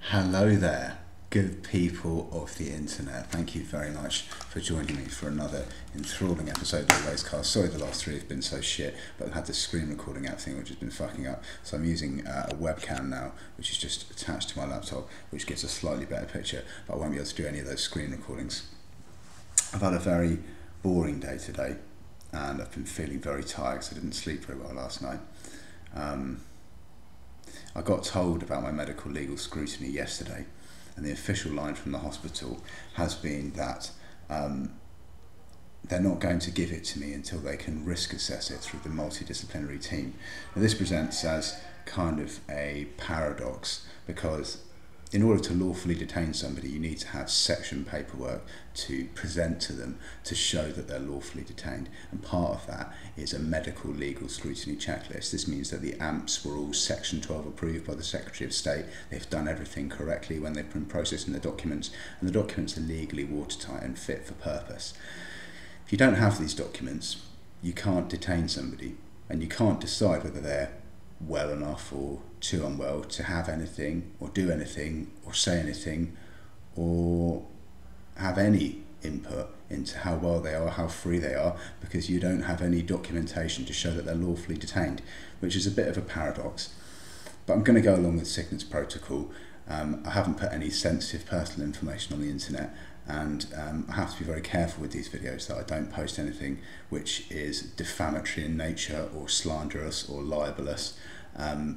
Hello there, good people of the internet. Thank you very much for joining me for another enthralling episode of the Racecast. Sorry the last three have been so shit, but I've had this screen recording app thing which has been fucking up. So I'm using a webcam now, which is just attached to my laptop, which gives a slightly better picture, but I won't be able to do any of those screen recordings. I've had a very boring day today, and I've been feeling very tired because I didn't sleep very well last night. I got told about my medical legal scrutiny yesterday, and the official line from the hospital has been that they're not going to give it to me until they can risk assess it through the multidisciplinary team. Now, this presents as kind of a paradox, because in order to lawfully detain somebody, you need to have section paperwork to present to them to show that they're lawfully detained. And part of that is a medical legal scrutiny checklist. This means that the AMPs were all Section 12 approved by the Secretary of State. They've done everything correctly when they've been processing the documents, and the documents are legally watertight and fit for purpose. If you don't have these documents, you can't detain somebody, and you can't decide whether they're well enough or too unwell to have anything or do anything or say anything or have any input into how well they are, how free they are, because you don't have any documentation to show that they're lawfully detained, which is a bit of a paradox. But I'm going to go along with cygnets protocol. I haven't put any sensitive personal information on the internet, and I have to be very careful with these videos that I don't post anything which is defamatory in nature or slanderous or libelous,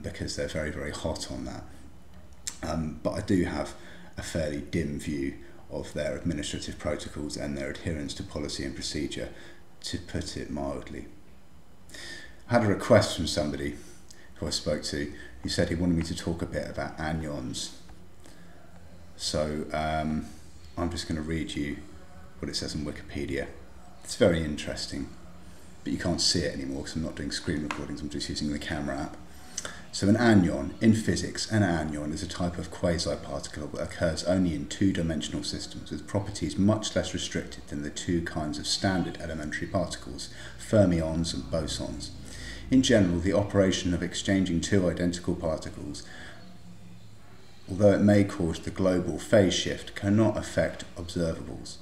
because they're very, very hot on that. But I do have a fairly dim view of their administrative protocols and their adherence to policy and procedure, to put it mildly. I had a request from somebody who I spoke to who said he wanted me to talk a bit about anions. So I'm just going to read you what it says on Wikipedia. It's very interesting, but you can't see it anymore because I'm not doing screen recordings, I'm just using the camera app. So an anion, in physics, an anion is a type of quasi-particle that occurs only in two-dimensional systems with properties much less restricted than the two kinds of standard elementary particles, fermions and bosons. In general, the operation of exchanging two identical particles, although it may cause the global phase shift, cannot affect observables.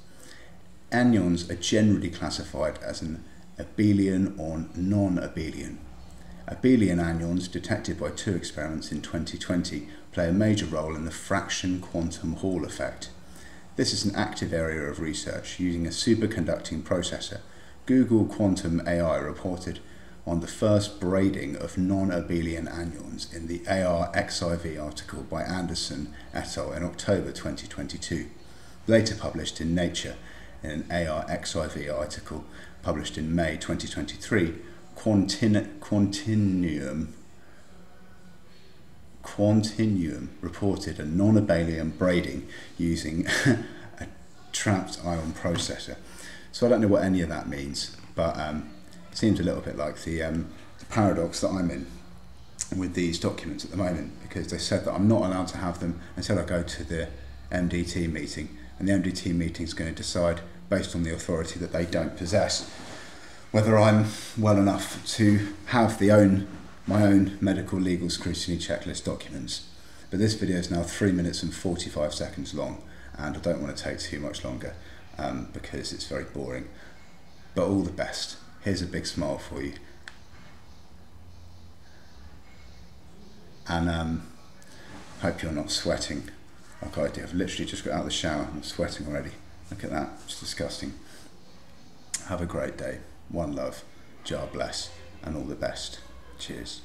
Anions are generally classified as an abelian or non-abelian. Abelian anions, detected by two experiments in 2020, play a major role in the fraction quantum Hall effect. This is an active area of research using a superconducting processor. Google Quantum AI reported on the first braiding of non-abelian anions in the AR-XIV article by Anderson et al. In October 2022, later published in Nature in an AR-XIV article published in May 2023. Quantinuum reported a non-abelian braiding using a trapped ion processor. So I don't know what any of that means, but it seems a little bit like the paradox that I'm in with these documents at the moment, because they said that I'm not allowed to have them until I go to the MDT meeting, and the MDT meeting is going to decide, based on the authority that they don't possess, whether I'm well enough to have my own medical legal scrutiny checklist documents. But this video is now 3 minutes and 45 seconds long, and I don't want to take too much longer because it's very boring. But all the best. Here's a big smile for you. And hope you're not sweating like I do. I've literally just got out of the shower. I'm sweating already. Look at that. It's disgusting. Have a great day. One love, jar bless, and all the best. Cheers.